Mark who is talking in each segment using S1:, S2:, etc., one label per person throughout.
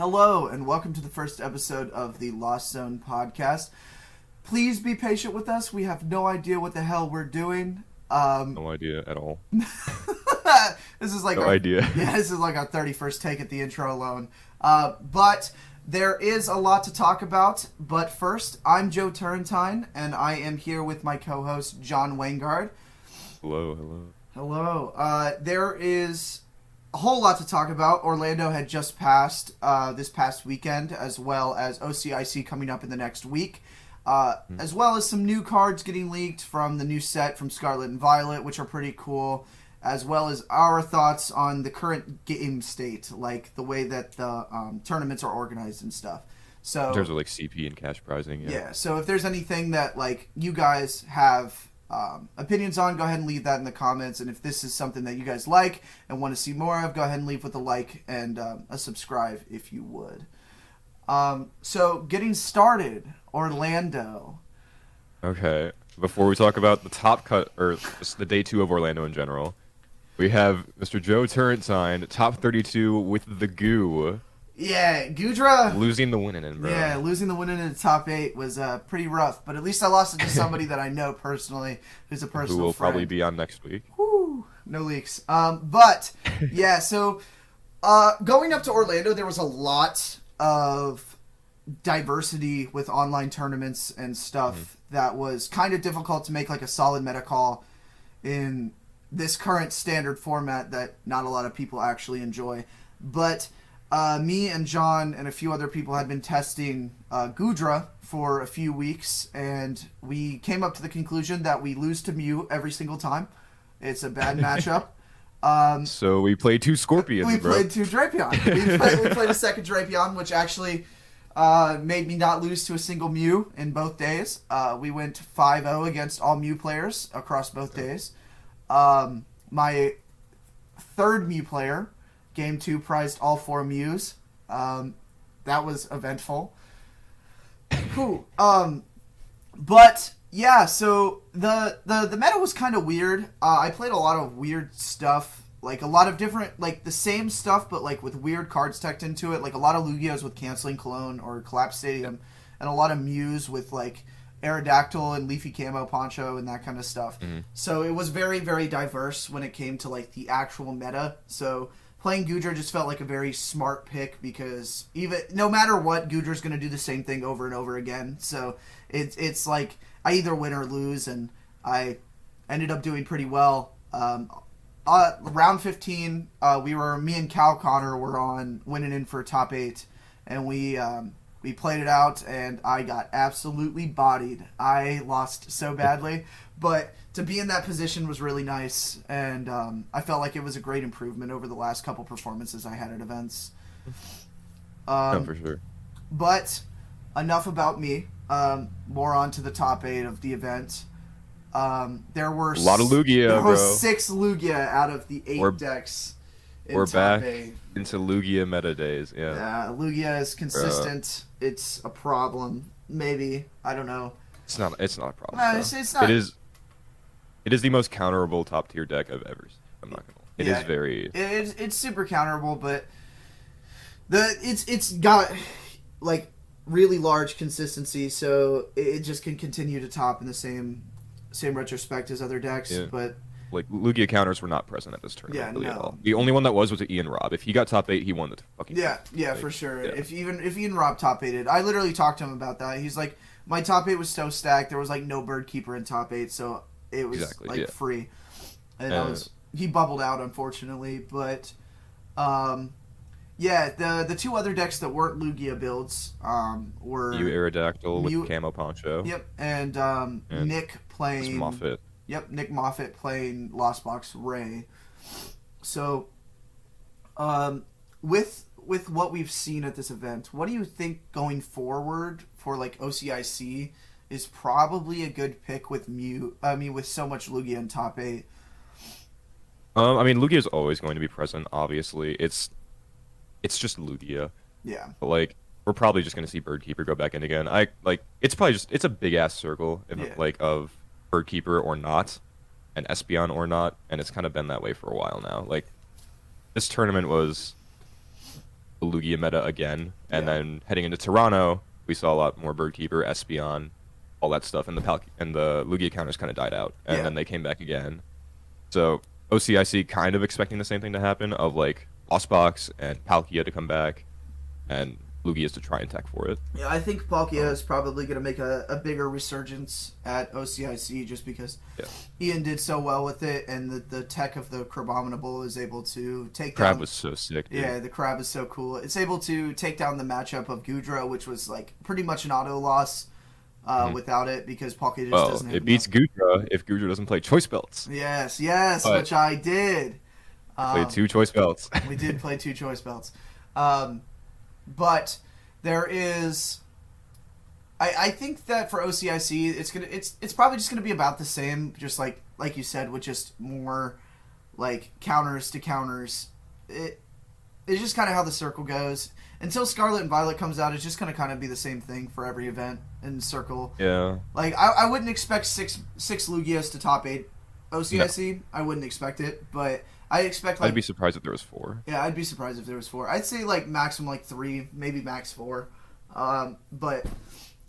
S1: Hello, and welcome to the first episode of the Lost Zone podcast. Please be patient with us. We have no idea what the hell we're doing.
S2: No idea at all.
S1: This is like
S2: No idea.
S1: Yeah, this is like our 31st take at the intro alone. But there is a lot to talk about. But first, I'm Joe Turrentine, and I am here with my co-host, John Wangard.
S2: Hello.
S1: There is a whole lot to talk about. Orlando had just passed this past weekend, as well as OCIC coming up in the next week, as well as some new cards getting leaked from the new set from Scarlet and Violet, which are pretty cool, as well as our thoughts on the current game state, like the way that the tournaments are organized and stuff. So
S2: In terms of like CP and cash prizing,
S1: yeah. So if there's anything that like you guys have opinions on, go ahead and leave that in the comments. And if this is something that you guys like and want to see more of, go ahead and leave with a like and a subscribe if you would. So getting started, Orlando.
S2: Okay. Before we talk about the top cut or the day 2 of Orlando in general, we have Mr. Joe Turrentine, top 32 with the goo.
S1: Yeah, Goodra.
S2: Losing the winning in, bro.
S1: Yeah, losing the winning in the top 8 was pretty rough. But at least I lost it to somebody that I know personally, who's a personal
S2: Who will
S1: friend.
S2: probably be on next week.
S1: Woo, no leaks. But yeah, so going up to Orlando, there was a lot of diversity with online tournaments and stuff that was kind of difficult to make like a solid meta call in this current standard format that not a lot of people actually enjoy. But me and John and a few other people had been testing Goodra for a few weeks, and we came up to the conclusion that we lose to Mew every single time. It's a bad matchup.
S2: So we played 2 Scorpions,
S1: We
S2: bro.
S1: played 2 Drapion. We played a second Drapion, which actually made me not lose to a single Mew in both days. We went 5-0 against all Mew players across both days. My third Mew player, Game 2, prized all 4 Mews. That was eventful. Cool. But yeah, so the meta was kind of weird. I played a lot of weird stuff, like a lot of different, like the same stuff, but like with weird cards teched into it. Like a lot of Lugias with Canceling Cologne or Collapse Stadium, and a lot of Mews with like Aerodactyl and Leafy Camo Poncho and that kind of stuff. So it was very, very diverse when it came to like the actual meta. So playing Goodra just felt like a very smart pick because even no matter what, Goodra's going to do the same thing over and over again. So it's like I either win or lose, and I ended up doing pretty well. Round 15, me and Cal Connor were on winning in for top 8, and we played it out, and I got absolutely bodied. I lost so badly, but to be in that position was really nice, and I felt like it was a great improvement over the last couple performances I had at events.
S2: No, for sure.
S1: But enough about me. More on to the top 8 of the event. There were
S2: A lot of Lugia,
S1: There were
S2: bro.
S1: 6 Lugia out of the 8 decks.
S2: We're
S1: top
S2: back
S1: 8.
S2: into Lugia meta days. Yeah.
S1: Lugia is consistent. It's a problem. Maybe, I don't know.
S2: It's not a problem.
S1: No,
S2: though.
S1: it's not.
S2: It is the most counterable top tier deck I've ever seen. I'm not gonna lie. It is very.
S1: It's super counterable, but it's got like really large consistency, so it just can continue to top in the same retrospect as other decks.
S2: Yeah.
S1: But
S2: Like, Lugia counters were not present at this tournament really at
S1: no.
S2: all. The only one that was Ian Robb. If he got top 8, he won the fucking
S1: yeah,
S2: like,
S1: for sure.
S2: yeah.
S1: If Ian Robb top 8'd, I literally talked to him about that. He's like, my top 8 was so stacked, there was like no bird keeper in top 8, so it was free. And he bubbled out, unfortunately, but yeah, the 2 other decks that weren't Lugia builds were
S2: Mew Aerodactyl with Camo Poncho.
S1: Yep, and Nick playing
S2: Moffat.
S1: Yep, Nick Moffat playing Lost Box Ray. So, with what we've seen at this event, what do you think going forward for like OCIC is probably a good pick with with so much Lugia in top 8?
S2: I mean, Lugia is always going to be present. Obviously, it's just Lugia.
S1: Yeah.
S2: But like, we're probably just going to see Birdkeeper go back in again. It's a big ass circle of Birdkeeper or not, and Espeon or not, and it's kind of been that way for a while now. Like, this tournament was the Lugia meta again, and
S1: Yeah.
S2: then heading into Toronto, we saw a lot more Birdkeeper, Espeon, all that stuff, and the Lugia counters kind of died out, and
S1: Yeah.
S2: then they came back again. So OCIC kind of expecting the same thing to happen, of like Box and Palkia to come back, and Lugia's to try and tech for it.
S1: Yeah, I think Palkia is probably going to make a bigger resurgence at OCIC just because
S2: Yeah.
S1: Ian did so well with it, and the tech of the Crabominable is able to take
S2: Crab
S1: down...
S2: was so sick, dude.
S1: Yeah, the Crab is so cool. It's able to take down the matchup of Goodra, which was like pretty much an auto loss without it, because Palkia just
S2: Well,
S1: doesn't have
S2: it beats Goodra if Goodra doesn't play Choice Belts.
S1: Yes,
S2: But-
S1: which I did.
S2: Played 2 Choice Belts.
S1: We did play 2 choice belts. But there is... I think that for OCIC, it's probably just gonna be about the same, just like you said, with just more like counters to counters. It's just kind of how the circle goes. Until Scarlet and Violet comes out, it's just gonna kind of be the same thing for every event in Circle.
S2: Yeah.
S1: Like I wouldn't expect six Lugias to top 8 OCIC. No. I wouldn't expect it, but I expect like...
S2: I'd be surprised if there was 4.
S1: Yeah, I'd be surprised if there was 4. I'd say like maximum like 3, maybe max 4. But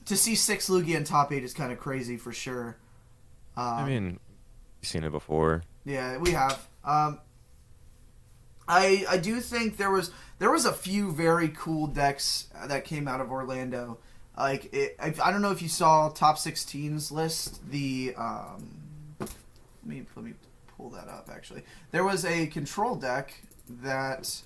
S1: to see 6 Lugia in top 8 is kind of crazy for sure.
S2: I mean, you've seen it before.
S1: Yeah, we have. I do think there was a few very cool decks that came out of Orlando. Like I don't know if you saw top 16's list. The let me pull that up. Actually, there was a control deck that.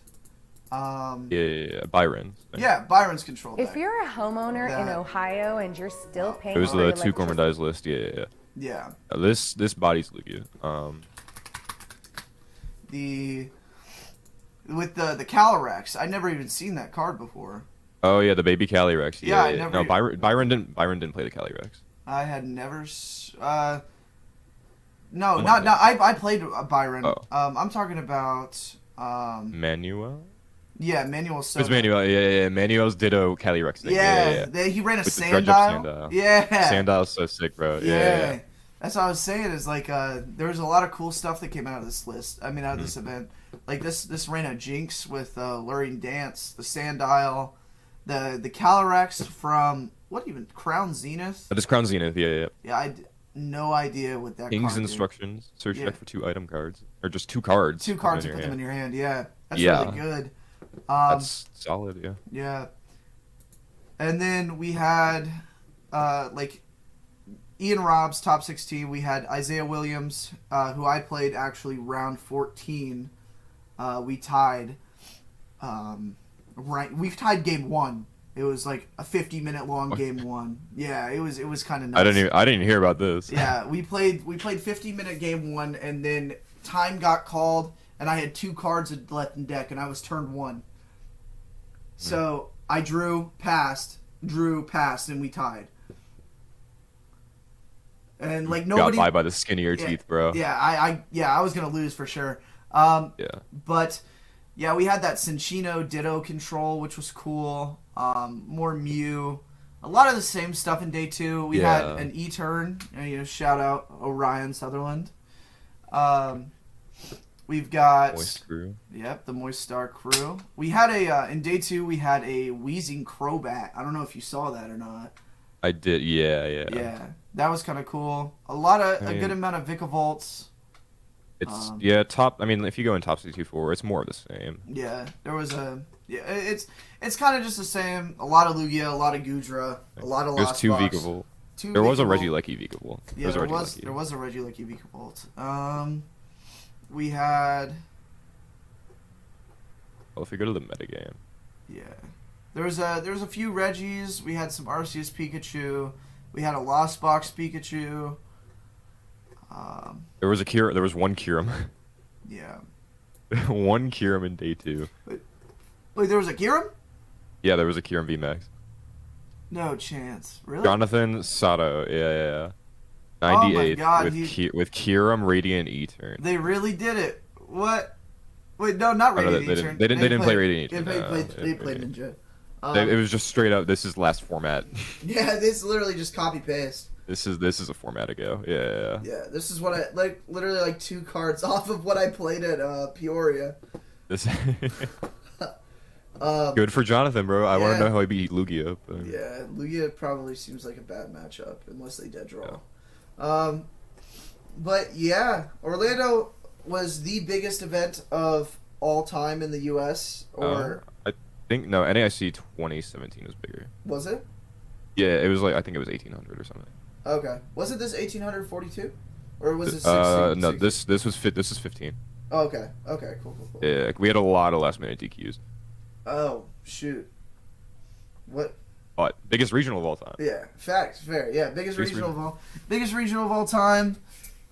S2: Yeah, Byron.
S1: Yeah, Byron's control deck.
S3: If you're a homeowner in Ohio and you're still paying
S2: It was
S3: for your
S2: the 2
S3: electricity-
S2: Gormandized list. Yeah.
S1: Yeah.
S2: This body's Lugia.
S1: With the Calyrex, I'd never even seen that card before.
S2: Oh yeah, the baby Calyrex.
S1: Yeah,
S2: Yeah. No, Byron didn't play the Calyrex.
S1: I had never. No, not. I played Byron.
S2: Oh.
S1: I'm talking about.
S2: Manuel.
S1: Yeah, Manuel
S2: It
S1: Soda.
S2: was Manuel. Yeah. Manuel's Ditto Calyrex thing.
S1: Yeah, he ran a
S2: With the dredge up
S1: Sandile.
S2: Sandile.
S1: Yeah.
S2: Sandile's so sick, bro.
S1: Yeah. That's what I was saying. Is like there was a lot of cool stuff that came out of this list. I mean, out of this event. Like this ran a Jinx with Luring Dance, the Sandile, the Calyrex from Crown Zenith.
S2: This Crown Zenith. Yeah.
S1: Yeah, I had no idea what that.
S2: King's
S1: card did.
S2: Instructions. Search
S1: Yeah.
S2: deck for 2 item cards, or just 2 cards.
S1: 2 cards to
S2: in
S1: put
S2: your
S1: them in
S2: hand.
S1: your hand. Yeah, that's
S2: Yeah.
S1: really good.
S2: That's solid. Yeah.
S1: Yeah. And then we had like Ian Robb's top 16. We had Isaiah Williams, who I played actually round 14. We tied. We've tied game 1. It was like a 50-minute long game 1. Yeah, it was kind of nuts.
S2: I didn't even hear about this.
S1: Yeah, we played 50-minute game 1, and then time got called, and I had 2 cards left in deck, and I was turned 1. So I drew, passed, and we tied. And like nobody
S2: got by the skin of your teeth, bro.
S1: Yeah, I was gonna lose for sure.
S2: Yeah.
S1: But yeah, we had that Cinchino Ditto control, which was cool. More Mew, a lot of the same stuff in day 2. We had an E-turn. Shout out Orion Sutherland. We've got
S2: Moist Crew.
S1: Yep, the Moist Star crew. We had in day 2 we had a Wheezing Crobat. I don't know if you saw that or not.
S2: I did. Yeah.
S1: Yeah, that was kind of cool. A good amount of Vicavolts.
S2: It's top. I mean, if you go in top 64, it's more of the same.
S1: Yeah, there was it's kind of just the same. A lot of Lugia, a lot of Goodra, a lot of
S2: There's
S1: Lost
S2: 2
S1: Box.
S2: Vikavolt. There was a Regieleki Vikavolt.
S1: Yeah, there was a Regieleki Vikavolt. We had.
S2: Well, if we go to the metagame.
S1: Yeah, there was a few Reggies. We had some Arceus Pikachu. We had a Lost Box Pikachu.
S2: There was one Kyurem.
S1: Yeah.
S2: One Kyurem in day 2.
S1: Wait, there was a Kyurem?
S2: Yeah, there was a Kyurem VMAX.
S1: No chance. Really?
S2: Jonathan Sato. Yeah.
S1: Oh my
S2: 98
S1: God,
S2: with Kyurem, Radiant, E-turn.
S1: They really did it. What? Wait, no, not Radiant E-turn.
S2: They didn't play Radiant E-turn.
S1: They played Ninja.
S2: It was just straight up. This is last format.
S1: Yeah, this literally just copy paste.
S2: This is a format ago. Yeah.
S1: Yeah, this is what I like. Literally, like 2 cards off of what I played at Peoria.
S2: This. Good for Jonathan, bro. I want
S1: Yeah.
S2: to know how he beat Lugia. But...
S1: Yeah, Lugia probably seems like a bad matchup unless they dead draw. But yeah, Orlando was the biggest event of all time in the U.S. Or
S2: I think no, NAIC 2017 was bigger.
S1: was it?
S2: Yeah, it was like I think it was 1800 or something.
S1: Okay, wasn't this 1842, or was it 16?
S2: No, this is 15.
S1: Oh, okay, cool.
S2: Yeah, we had a lot of last minute DQs.
S1: Oh shoot, what?
S2: But biggest regional of all time.
S1: Yeah, facts, fair. Yeah, biggest regional of all time.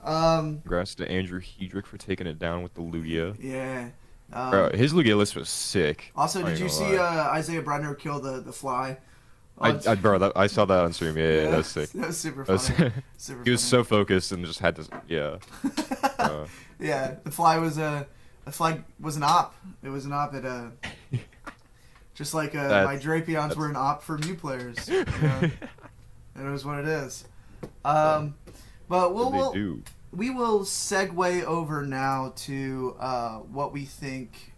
S2: Congrats to Andrew Hedrick for taking it down with the Lugia.
S1: Yeah.
S2: Bro, his Lugia list was sick.
S1: Also, did you see Isaiah Brenner kill the fly?
S2: I saw that on stream. Yeah, that was sick.
S1: That was super funny.
S2: He was so focused and just had to. Yeah.
S1: Yeah, the fly was an op. It was an op at just like my Drapions were an op for new players. You know? And it was what it is. But we will segue over now to what we think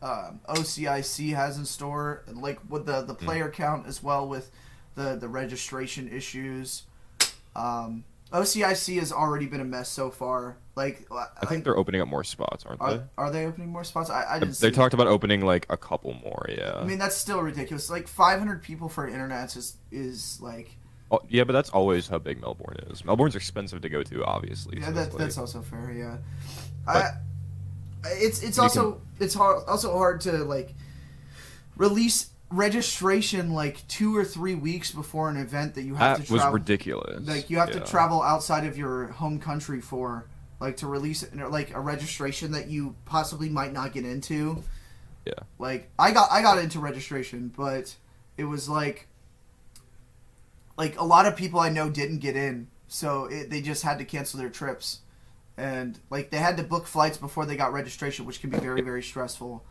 S1: OCIC has in store, like with the player count as well with the registration issues. OCIC has already been a mess so far. Like
S2: I think they're opening up more spots, aren't they?
S1: Are they opening more spots? I didn't.
S2: They talked about opening like a couple more. Yeah.
S1: I mean that's still ridiculous. Like 500 people for internet is like.
S2: Oh, yeah, but that's always how big Melbourne is. Melbourne's expensive to go to, obviously.
S1: Yeah,
S2: so
S1: that's also fair. Yeah, it's also hard to like release registration like 2 or 3 weeks before an event that you have to travel.
S2: That was ridiculous.
S1: Like you have to travel outside of your home country for like to release like a registration that you possibly might not get into.
S2: Yeah.
S1: Like I got into registration, but it was like a lot of people I know didn't get in, so they just had to cancel their trips, and like they had to book flights before they got registration, which can be very, very stressful.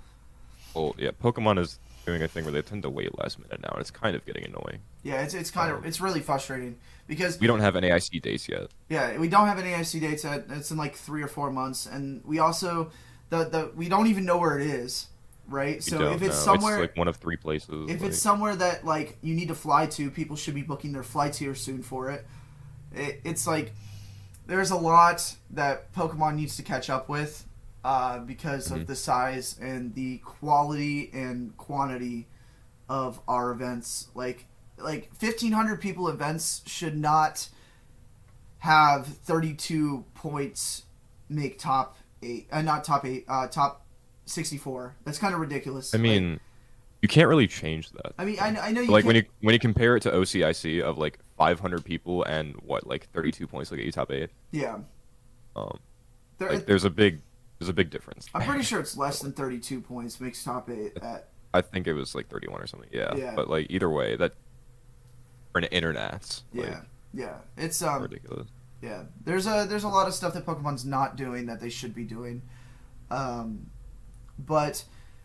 S2: Well, yeah, Pokemon is doing a thing where they tend to wait last minute now, and it's kind of getting annoying.
S1: Yeah, it's kind of it's really frustrating because
S2: we don't have any IC dates yet.
S1: Yeah, we don't have any IC dates yet. It's in like 3 or 4 months, and we also we don't even know where it is. Right, so if it's somewhere,
S2: it's like one of 3 places.
S1: If it's somewhere that like you need to fly to, people should be booking their flights here soon for it. It's like there's a lot that Pokemon needs to catch up with because of the size and the quality and quantity of our events. Like 1,500 people events should not have 32 points make top 8, not top 8, top 64. That's kind of ridiculous.
S2: I mean, you can't really change that.
S1: I mean, I know you
S2: like when you compare it to OCIC of like 500 people and like 32 points to get you top 8.
S1: Yeah.
S2: There's a big difference.
S1: I'm pretty sure it's less than 32 points makes top 8 at.
S2: I think it was like 31 or something. Yeah. But like either way, that for an internet.
S1: Yeah. It's
S2: ridiculous.
S1: Yeah. There's a lot of stuff that Pokemon's not doing that they should be doing. But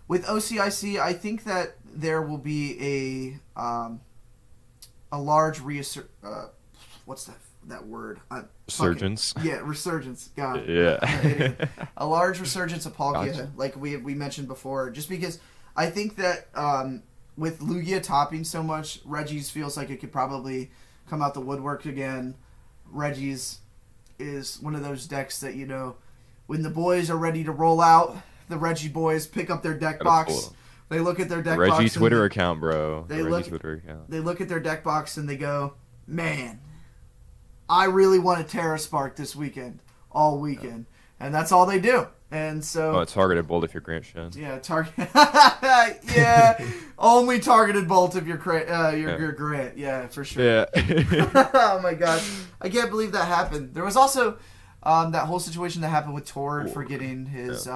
S1: with OCIC, I think that there will be a large what's that word?
S2: Resurgence.
S1: Resurgence. God.
S2: Yeah.
S1: A large resurgence of Palkia,
S2: Gotcha.
S1: like we mentioned before, just because I think that with Lugia topping so much, Reggie's feels like it could probably come out the woodwork again. Reggie's is one of those decks that, you know, when the boys are ready to roll out, the Reggie boys pick up their deck box. They look at their deck box.
S2: Reggie Twitter account, bro.
S1: They look at their deck box and they go, "Man, I really want a Terra Spark this weekend, all weekend," and that's all they do. And so,
S2: targeted bolt if you're Grant Shen.
S1: Yeah, yeah, only targeted bolt if you're Grant. Yeah, for sure.
S2: Yeah.
S1: Oh my gosh, I can't believe that happened. There was also that whole situation that happened with Tord for getting his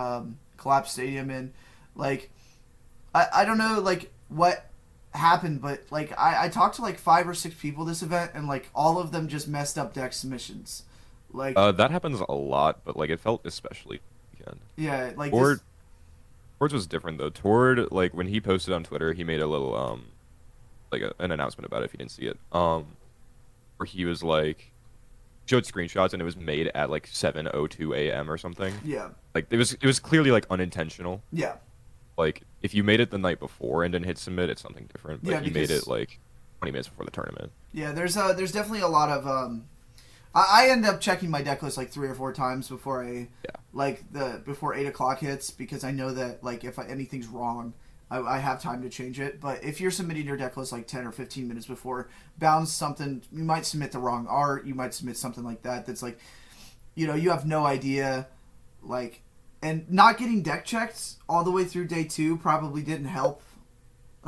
S1: collapsed stadium, and like I don't know like what happened, but like I talked to like 5 or 6 people this event, and like all of them just messed up deck submissions. Like
S2: that happens a lot, but like it felt especially weekend.
S1: Yeah, like
S2: Tord's was different though. Tord, like when he posted on Twitter, he made a little like an announcement about it if you didn't see it. Where he was like showed screenshots and it was made at like 7:02 a.m. or something.
S1: Yeah.
S2: Like it was clearly like unintentional.
S1: Yeah.
S2: like if you made it the night before and didn't hit submit, it's something different. But
S1: Yeah,
S2: you made
S1: because
S2: it like 20 minutes before the tournament.
S1: yeah, there's definitely a lot of I end up checking my deck list like 3 or 4 times before before 8 o'clock hits, because I know that like if anything's wrong, I have time to change it. But if you're submitting your deck list like 10 or 15 minutes before, bounds something, you might submit the wrong art, you might submit something like that that's like, you have no idea, like, and not getting deck checked all the way through day 2 probably didn't help.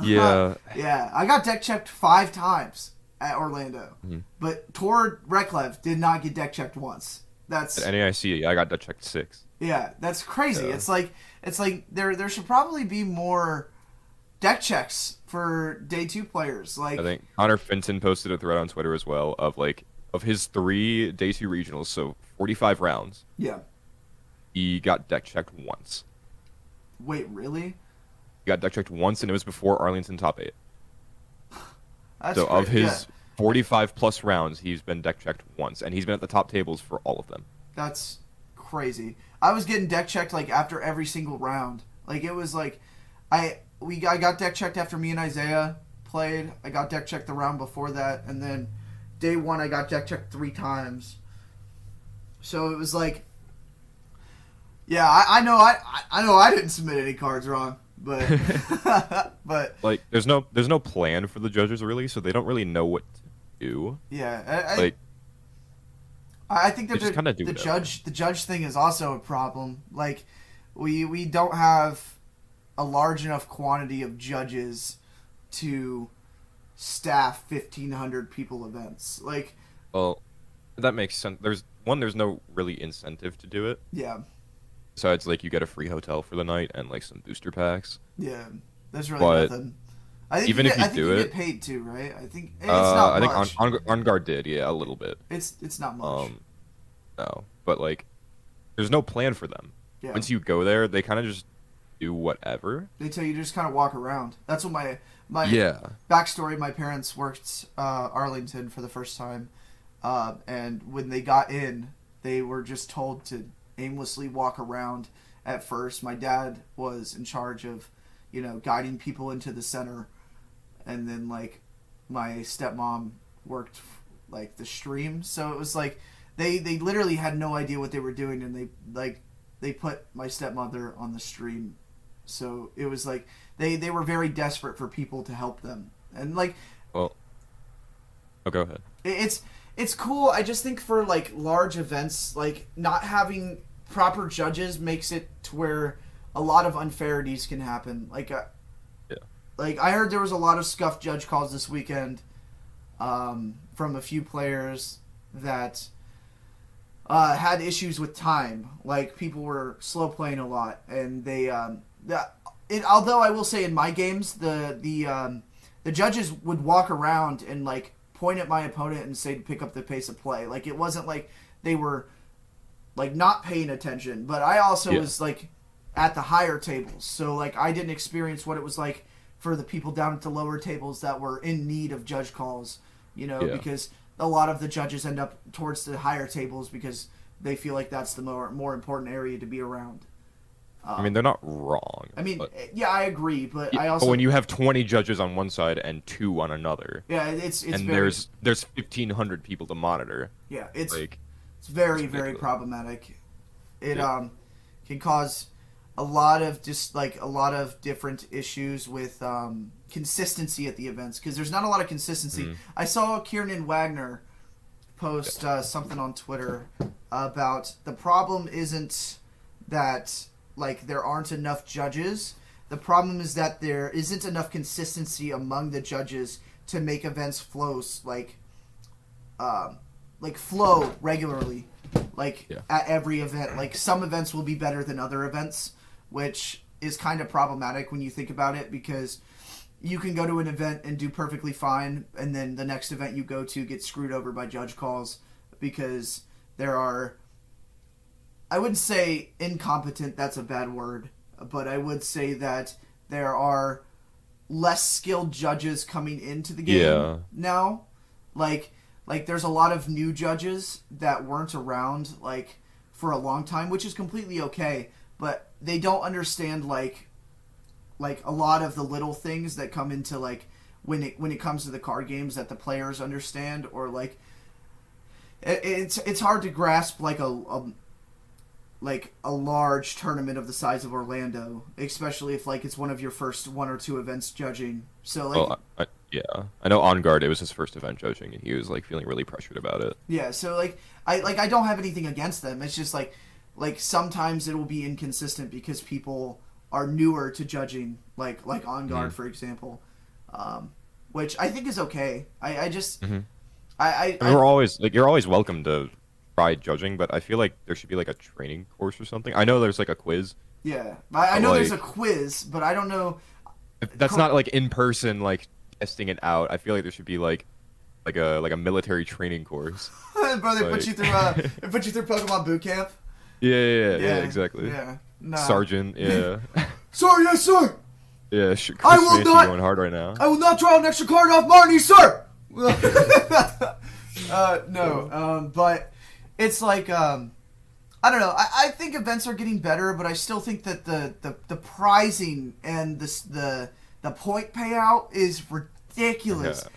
S2: Yeah.
S1: Yeah, I got deck checked 5 times at Orlando, but Tord Reklev did not get deck checked once. That's
S2: At NAIC, I got that checked 6.
S1: yeah, that's crazy.
S2: Yeah.
S1: It's like there should probably be more deck checks for day 2 players. Like
S2: I think Connor Finton posted a thread on Twitter as well of his 3 day 2 regionals, so 45 rounds.
S1: yeah.
S2: He got deck checked once.
S1: Wait, really?
S2: He got deck checked once, and it was before Arlington top 8.
S1: That's
S2: So of
S1: crazy.
S2: his 45 plus rounds, he's been deck checked once, and he's been at the top tables for all of them.
S1: That's crazy. I was getting deck checked like after every single round. Like it was like I got deck checked after me and Isaiah played. I got deck checked the round before that, and then day 1 I got deck checked 3 times. So it was like, yeah, I know I didn't submit any cards wrong, but but
S2: Like, there's no plan for the judges really, so they don't really know what to do.
S1: yeah,
S2: Like,
S1: I think that
S2: they just kinda do
S1: the
S2: whatever.
S1: judge thing is also a problem. Like we don't have a large enough quantity of judges to staff 1,500 people events. Like
S2: well, that makes sense. There's no really incentive to do it.
S1: yeah,
S2: Besides, like, you get a free hotel for the night and like some booster packs.
S1: yeah, there's really
S2: But
S1: nothing. I think
S2: even if you
S1: I think
S2: do
S1: you
S2: it-
S1: get paid too, right? I think it's not
S2: I think
S1: much.
S2: on guard did, yeah, a little bit.
S1: It's not much.
S2: No, but like, there's no plan for them.
S1: Yeah.
S2: Once you go there, they kind of just do whatever.
S1: They tell you to just kind of walk around. That's what my
S2: Yeah.
S1: backstory. My parents worked Arlington for the first time, and when they got in, they were just told to aimlessly walk around. At first, my dad was in charge of, guiding people into the center, and then like my stepmom worked like the stream. So it was like they literally had no idea what they were doing, and they put my stepmother on the stream. So it was like they were very desperate for people to help them, and like
S2: Well, oh, go ahead.
S1: it's cool. I just think for like large events, like not having proper judges makes it to where a lot of unfairities can happen. Like
S2: Yeah.
S1: like I heard there was a lot of scuffed judge calls this weekend from a few players that had issues with time. Like people were slow playing a lot, and they although I will say in my games the judges would walk around and like point at my opponent and say to pick up the pace of play. Like it wasn't like they were like not paying attention, but I also was like at the higher tables, so like I didn't experience what it was like for the people down at the lower tables that were in need of judge calls, because a lot of the judges end up towards the higher tables because they feel like that's the more important area to be around.
S2: I mean, they're not wrong.
S1: I mean,
S2: but,
S1: yeah, I agree, but I
S2: but
S1: also
S2: when you have 20 judges on one side and 2 on another,
S1: it's
S2: and
S1: very,
S2: there's 1,500 people to monitor,
S1: it's
S2: like,
S1: it's very
S2: it's
S1: very
S2: ridiculous.
S1: problematic. It
S2: Yeah.
S1: can cause a lot of different issues with consistency at the events, because there's not a lot of consistency. I saw Kieran Wagner post something on Twitter about the problem isn't that like there aren't enough judges. The problem is that there isn't enough consistency among the judges to make events flows flow regularly, at every event. Like some events will be better than other events, which is kind of problematic when you think about it, because you can go to an event and do perfectly fine, and then the next event you go to get screwed over by judge calls because there are, I wouldn't say incompetent, that's a bad word, but I would say that there are less skilled judges coming into the game now. Like there's a lot of new judges that weren't around for a long time, which is completely okay, but they don't understand like a lot of the little things that come into like when it comes to the card games that the players understand, or like it's hard to grasp like a large tournament of the size of Orlando, especially if like it's one of your first one or two events judging. So like,
S2: well, I know On Guard, it was his first event judging, and he was like feeling really pressured about it.
S1: yeah. So like I don't have anything against them. It's just like sometimes it will be inconsistent because people are newer to judging, like On Guard, for example, which I think is okay. I just I
S2: mean, we're always like, you're always welcome to try judging, but I feel like there should be like a training course or something. I know there's like a quiz.
S1: yeah, I know there's a quiz, but I don't know.
S2: That's not like in person, like testing it out. I feel like there should be like a military training course.
S1: Bro, they
S2: like...
S1: put you through Pokemon boot camp.
S2: Yeah, exactly.
S1: Yeah, nah.
S2: Sergeant, yeah.
S1: Sir, yes, sir.
S2: Yeah, Chris
S1: I will
S2: Fancy
S1: not
S2: going hard right now.
S1: I will not draw an extra card off Marnie, sir. No, but it's like I don't know. I think events are getting better, but I still think that the pricing and the point payout is ridiculous.
S2: Yeah.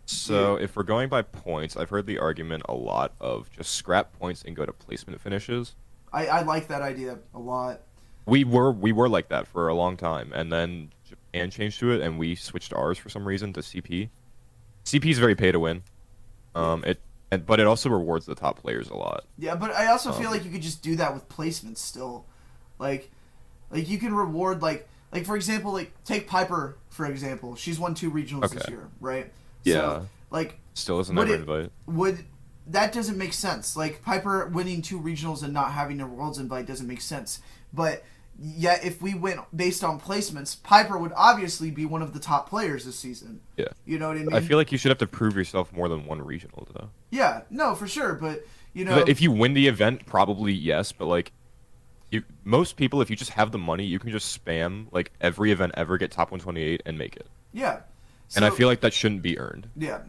S2: So if we're going by points, I've heard the argument a lot of just scrap points and go to placement finishes.
S1: I like that idea a lot.
S2: We were like that for a long time, and then Japan changed to it, and we switched ours for some reason to CP. CP is very pay to win, but it also rewards the top players a lot.
S1: Yeah, but I also feel like you could just do that with placements still, like you can reward like for example, like take Piper for example. She's won 2 regionals this year, right?
S2: Yeah.
S1: So, like
S2: still isn't ever invite.
S1: That doesn't make sense. Like Piper winning 2 regionals and not having a Worlds invite doesn't make sense. But yet, if we went based on placements, Piper would obviously be one of the top players this season.
S2: Yeah.
S1: You know what I mean?
S2: I feel like you should have to prove yourself more than one regional, though.
S1: Yeah, no, for sure. But, you know...
S2: If you win the event, probably yes. But, like, most people, if you just have the money, you can just spam, like, every event ever, get top 128, and make it.
S1: Yeah. So,
S2: and I feel like that shouldn't be earned.
S1: Yeah,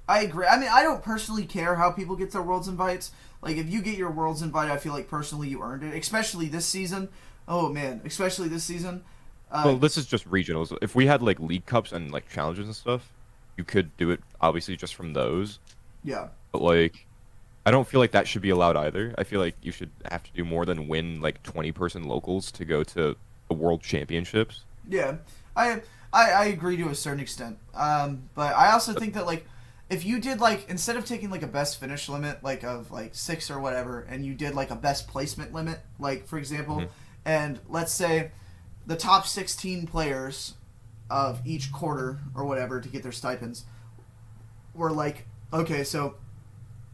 S1: I agree. I mean, I don't personally care how people get their Worlds invites. Like, if you get your Worlds invite, I feel like personally you earned it. Especially this season. Oh, man. Especially this season.
S2: Well, this is just regionals. If we had, like, League Cups and, like, challenges and stuff, you could do it, obviously, just from those.
S1: Yeah.
S2: But, like, I don't feel like that should be allowed either. I feel like you should have to do more than win, like, 20-person locals to go to the World Championships.
S1: Yeah. I agree to a certain extent. But I also think that, like, if you did, like, instead of taking, like, a best finish limit, like, of, like, 6 or whatever, and you did, like, a best placement limit, like, for example, and let's say the top 16 players of each quarter or whatever to get their stipends were, like, okay, so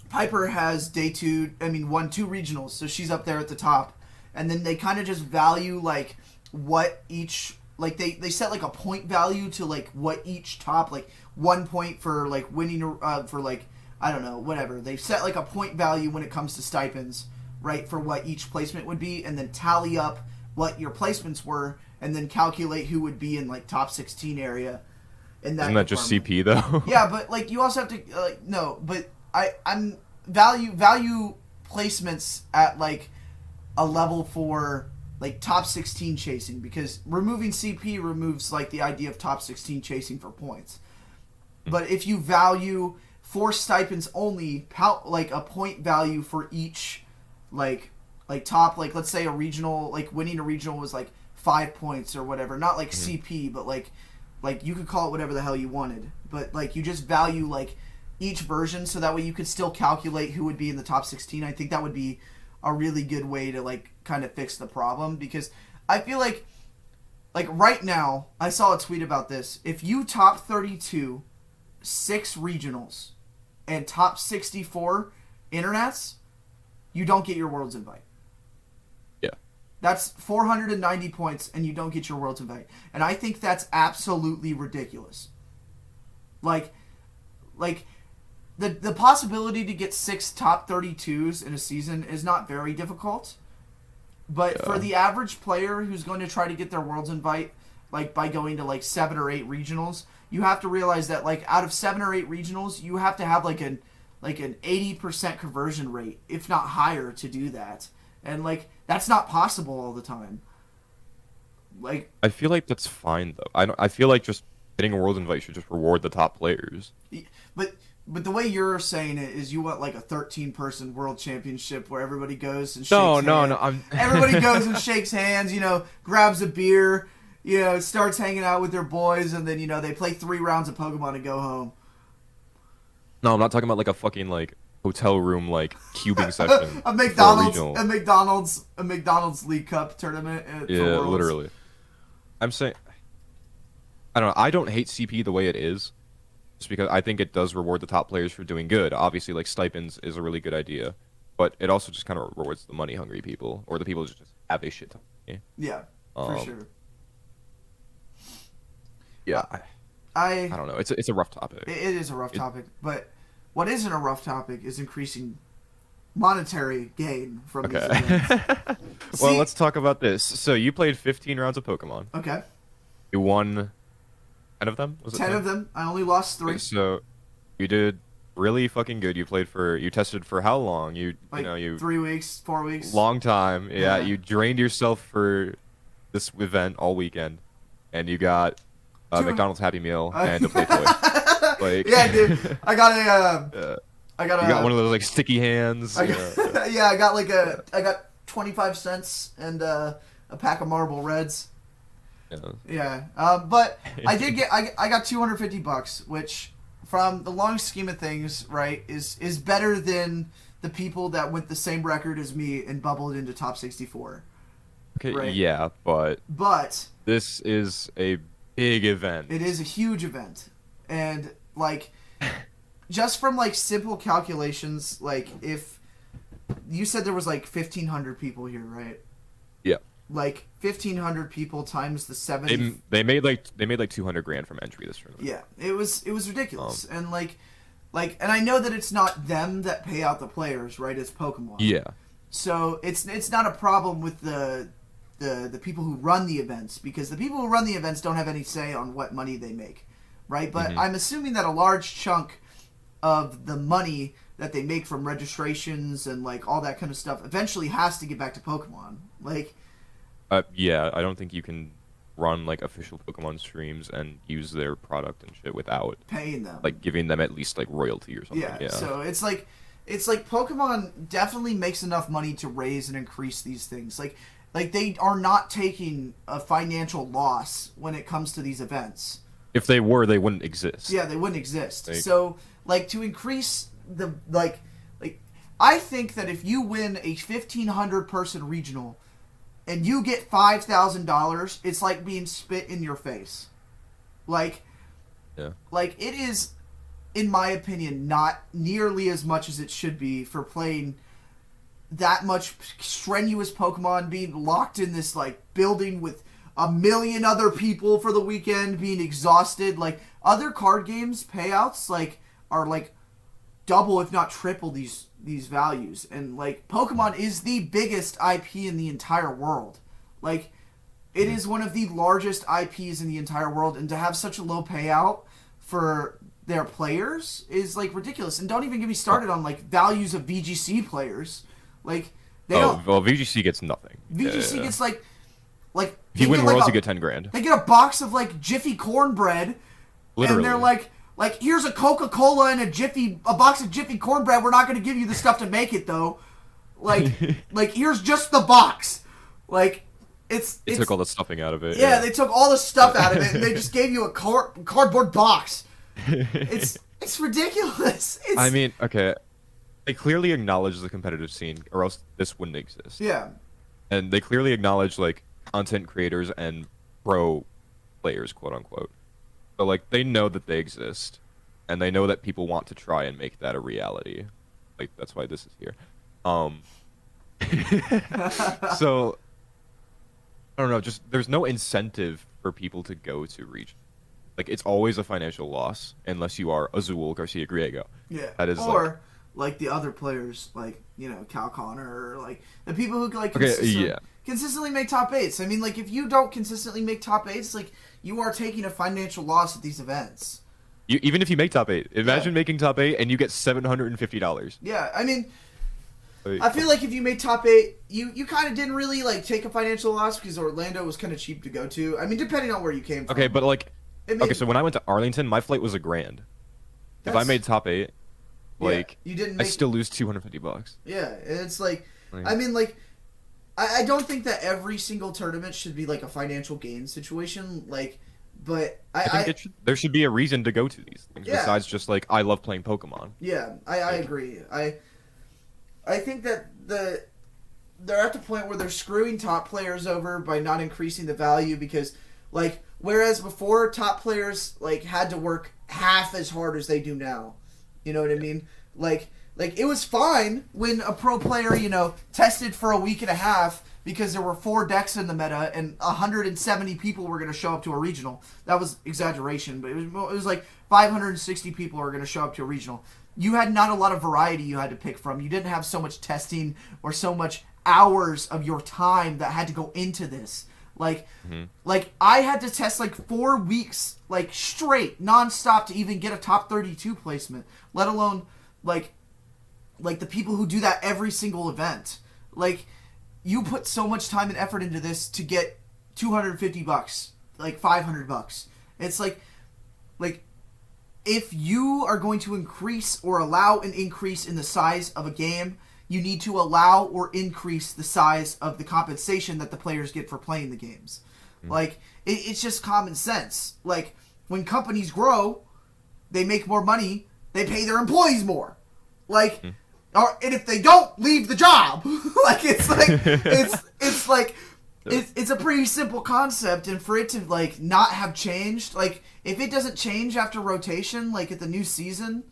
S1: Piper has won 2 regionals, so she's up there at the top, and then they kind of just value, like, what each... Like, they set, like, a point value to, like, what each top, like, 1 point for, like, winning, for, like, I don't know, whatever. They set, like, a point value when it comes to stipends, right, for what each placement would be, and then tally up what your placements were, and then calculate who would be in, like, top 16 area. In that
S2: Isn't that just CP, though?
S1: Yeah, but, like, you also have to, no, but I'm value placements at, like, a level for... like top 16 chasing, because removing CP removes like the idea of top 16 chasing for points. But if you value for stipends only, like a point value for each like top, like let's say a regional, like winning a regional was like 5 points or whatever, not like CP, but like you could call it whatever the hell you wanted, but like you just value like each version, so that way you could still calculate who would be in the top 16. I think that would be a really good way to like kind of fix the problem, because I feel like right now, I saw a tweet about this. If you top 32 6 regionals and top 64 internets, you don't get your Worlds invite.
S2: Yeah. That's
S1: 490 points and you don't get your Worlds invite. And I think that's absolutely ridiculous. Like the possibility to get 6 top 32s in a season is not very difficult. But for the average player who's going to try to get their Worlds invite, like by going to like 7 or 8 regionals, you have to realize that like out of 7 or 8 regionals, you have to have like an 80% conversion rate, if not higher, to do that. And like that's not possible all the time. Like,
S2: I feel like that's fine though. I feel like just getting a world invite should just reward the top players.
S1: but the way you're saying it is you want like a 13-person world championship where everybody goes and shakes hands.
S2: No.
S1: Everybody goes and shakes hands, grabs a beer, starts hanging out with their boys, and then, they play 3 rounds of Pokemon and go home.
S2: No, I'm not talking about like a fucking like hotel room like cubing session.
S1: a McDonald's League Cup tournament.
S2: Yeah, literally. I'm saying, I don't know. I don't hate CP the way it is, just because I think it does reward the top players for doing good. Obviously, like stipends is a really good idea, but it also just kind of rewards the money hungry people or the people who just have a shit ton of money.
S1: Yeah, for sure.
S2: Yeah,
S1: I
S2: don't know. It's a rough topic.
S1: It is a rough topic, but what isn't a rough topic is increasing monetary gain from these events.
S2: Well, let's talk about this. So you played 15 rounds of Pokemon.
S1: Okay.
S2: You won 10 of them? Was it
S1: 10 of them. I only lost 3.
S2: So you did really fucking good. You tested for how long? You
S1: 3 weeks, 4 weeks.
S2: Long time. Yeah, you drained yourself for this event all weekend, and you got a McDonald's Happy Meal and a play toy.
S1: Yeah, dude. I got
S2: you got one of those like sticky hands.
S1: I got 25 cents and a pack of Marble Reds. Yeah. But I did get I got $250, which from the long scheme of things, right, is better than the people that went the same record as me and bubbled into top 64.
S2: Okay,
S1: right?
S2: Yeah, but this is a big event.
S1: It is a huge event. And like just from like simple calculations, like if you said there was like 1,500 people here, right?
S2: Yeah.
S1: Like 1,500 people times the 70.
S2: They made like 200 grand from entry this tournament.
S1: Yeah, it was ridiculous, and and I know that it's not them that pay out the players, right? It's Pokemon.
S2: Yeah.
S1: So it's not a problem with the people who run the events, because the people who run the events don't have any say on what money they make, right? But I'm assuming that a large chunk of the money that they make from registrations and like all that kind of stuff eventually has to get back to Pokemon. Like,
S2: yeah, I don't think you can run like official Pokemon streams and use their product and shit without
S1: paying them,
S2: like giving them at least like royalty or something.
S1: Yeah. So it's like Pokemon definitely makes enough money to raise and increase these things. Like they are not taking a financial loss when it comes to these events.
S2: If they were, they wouldn't exist.
S1: Yeah, they wouldn't exist. So like to increase the like I think that if you win a 1,500 person regional and you get $5,000, it's like being spit in your face. Like,
S2: yeah.
S1: Like it is, in my opinion, not nearly as much as it should be for playing that much strenuous Pokemon, being locked in this like building with a million other people for the weekend, being exhausted. Like other card games payouts are double if not triple these values, and like Pokemon is the biggest IP in the entire world. Like it is one of the largest IPs in the entire world, and to have such a low payout for their players is like ridiculous. And don't even get me started on like values of VGC players. Like they don't.
S2: Well, VGC gets nothing.
S1: VGC gets like
S2: if you win Worlds, you get 10 grand.
S1: They get a box of like Jiffy cornbread,
S2: literally,
S1: and they're like here's a Coca-Cola and a box of Jiffy cornbread. We're not going to give you the stuff to make it though. Like here's just the box. Like they
S2: took all the stuffing out of it.
S1: Yeah, they took all the stuff out of it and they just gave you a cardboard box. It's ridiculous.
S2: I mean, okay, they clearly acknowledge the competitive scene, or else this wouldn't exist.
S1: Yeah,
S2: and they clearly acknowledge like content creators and pro players, quote unquote. So like they know that they exist, and they know that people want to try and make that a reality. Like that's why this is here. So I don't know. Just there's no incentive for people to go to region. Like it's always a financial loss unless you are Azul Garcia Griego.
S1: Yeah,
S2: that is
S1: or like the other players, like Cal Connor, or like the people who like consistently make top 8s. I mean, like if you don't consistently make top 8s, like you are taking a financial loss at these events.
S2: Even if you make top 8, imagine making top 8 and you get $750.
S1: Yeah, I mean, I feel like if you made top 8, you kind of didn't really like take a financial loss because Orlando was kind of cheap to go to. I mean, depending on where you came from.
S2: Okay, but like, okay, so when I went to Arlington, my flight was $1,000. If I made top 8, like,
S1: you didn't.
S2: I still lose $250.
S1: Yeah, it's like, I mean, like, I don't think that every single tournament should be like a financial gain situation. Like, but
S2: I think there should be a reason to go to these things besides just like I love playing Pokemon.
S1: Yeah, I agree. I think that they're at the point where they're screwing top players over by not increasing the value because, like, whereas before top players like had to work half as hard as they do now. You know what I mean? Like it was fine when a pro player, tested for a week and a half because there were 4 decks in the meta and 170 people were going to show up to a regional. That was exaggeration, but it was like 560 people are going to show up to a regional. You had not a lot of variety you had to pick from. You didn't have so much testing or so much hours of your time that had to go into this. Like I had to test like 4 weeks, like straight, nonstop to even get a top 32 placement, let alone like the people who do that every single event. Like, you put so much time and effort into this to get $250, like $500. It's like if you are going to increase or allow an increase in the size of a game, you need to allow or increase the size of the compensation that the players get for playing the games. Like, it's just common sense. Like, when companies grow, they make more money, they pay their employees more. Like, and if they don't, leave the job. Like, it's a pretty simple concept, and for it to like not have changed, like if it doesn't change after rotation, like at the new season,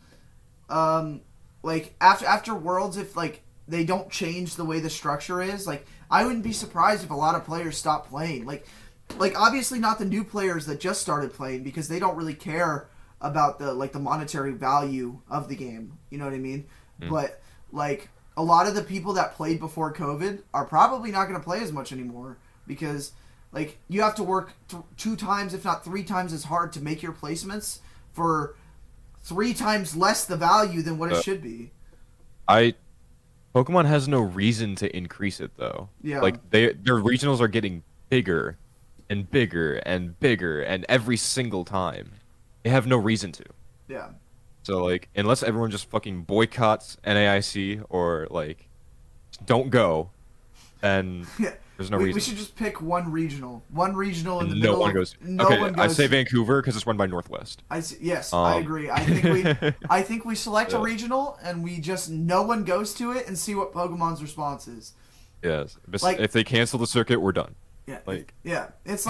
S1: like after Worlds, if like they don't change the way the structure is, like I wouldn't be surprised if a lot of players stop playing. Like obviously not the new players that just started playing because they don't really care about the monetary value of the game. You know what I mean? But like a lot of the people that played before COVID are probably not going to play as much anymore because like you have to work 2 times, if not 3 times as hard to make your placements for 3 times less the value than what it should be.
S2: Pokemon has no reason to increase it though.
S1: Yeah.
S2: Like their regionals are getting bigger and bigger and bigger, and every single time they have no reason to.
S1: Yeah.
S2: So like unless everyone just fucking boycotts NAIC or like don't go, and there's no reason.
S1: We should just pick one regional in the
S2: no
S1: middle.
S2: One goes.
S1: No
S2: okay,
S1: one goes.
S2: I say Vancouver because it's run by Northwest.
S1: Yes, I agree. I think we select a regional and we just no one goes to it and see what Pokemon's response is.
S2: Yes,
S1: Like,
S2: if they cancel the circuit, we're done.
S1: Yeah,
S2: like
S1: it's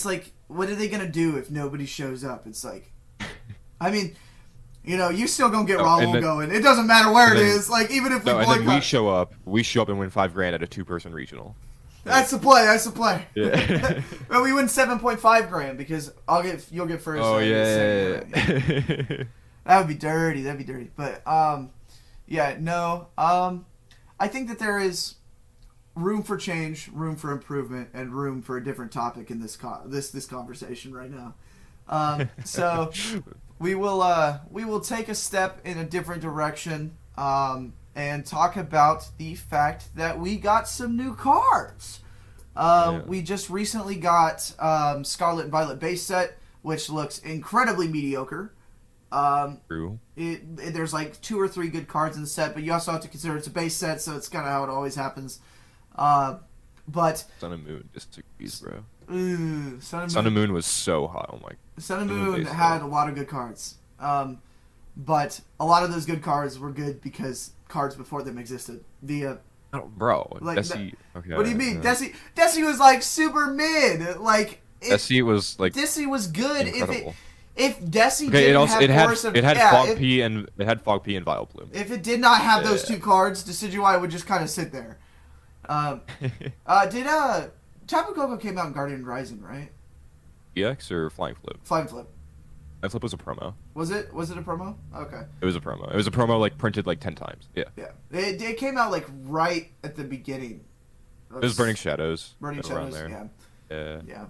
S1: like what are they gonna do if nobody shows up? It's like, I mean, you still gonna get Raul going. It doesn't matter where it is. Like even if
S2: and then we show up and win $5,000 at a 2-person regional.
S1: That's the play.
S2: Yeah.
S1: Well, we win $7,500 because you'll get first.
S2: Oh yeah.
S1: That would be dirty. But I think that there is room for change, room for improvement, and room for a different topic in this conversation right now. So we will take a step in a different direction and talk about the fact that we got some new cards. We just recently got Scarlet and Violet base set, which looks incredibly mediocre.
S2: True.
S1: There's like 2 or 3 good cards in the set, but you also have to consider it's a base set, so it's kind of how it always happens. But
S2: Sun and Moon disagrees, bro.
S1: Sun
S2: and Moon was so hot. Oh my.
S1: Sun and Moon had a lot of good cards. But a lot of those good cards were good because cards before them existed.
S2: Bro,
S1: like,
S2: Desi. Okay,
S1: what do you mean?
S2: Yeah.
S1: Desi was like super mid. Like
S2: Desi was like
S1: Desi was good
S2: incredible.
S1: if Desi
S2: okay,
S1: didn't
S2: it had Fog
S1: P
S2: and Vileplume.
S1: If it did not have those 2 cards, Decidueye would just kind of sit there. Did Tapu Koko came out in Guardian Rising, right?
S2: EX or Flying Flip?
S1: Flying Flip.
S2: Flying Flip was a promo.
S1: Was it a promo? Okay.
S2: It was a promo. It was a promo like printed like 10 times. Yeah.
S1: Yeah. It came out like right at the beginning.
S2: It was Burning Shadows.
S1: Burning
S2: around
S1: Shadows.
S2: there.
S1: Yeah.
S2: Yeah.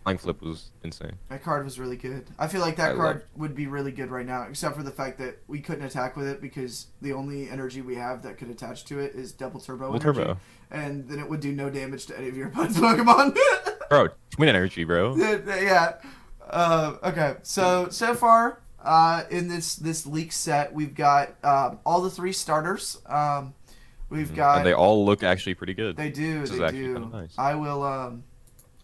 S2: Flying Flip was insane.
S1: That card was really good. I feel like that
S2: I
S1: card
S2: love-
S1: would be really good right now, except for the fact that we couldn't attack with it because the only energy we have that could attach to it is double turbo
S2: Double
S1: energy.
S2: turbo.
S1: And then it would do no damage to any of your opponent's Pokemon.
S2: Bro, twin energy, bro.
S1: Yeah. Okay. So far, in this leak set, we've got all the 3 starters. We've got.
S2: And they all look actually pretty good.
S1: They do.
S2: This is
S1: They
S2: actually
S1: do.
S2: kinda nice.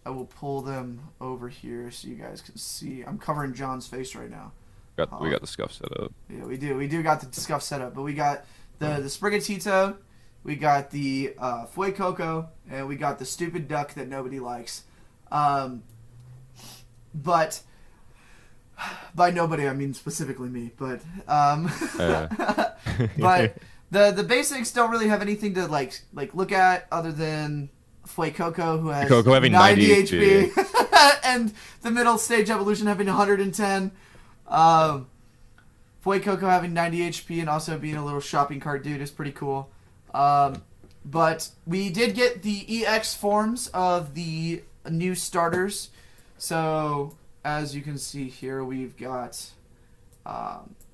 S1: I will pull them over here so you guys can see. I'm covering John's face right now.
S2: We got the scuff set up.
S1: Yeah, we do. We do got the scuff set up, but we got the Sprigatito, we got the Fuecoco, and we got the stupid duck that nobody likes. But by nobody, I mean specifically me. But but the basics don't really have anything to like look at other than Fuecoco, who has
S2: Coco having
S1: 90
S2: 90
S1: HP, and the middle stage evolution having 110. Fuecoco having 90 HP and also being a little shopping cart dude is pretty cool. But we did get the EX forms of the new starters. So, as you can see here, we've got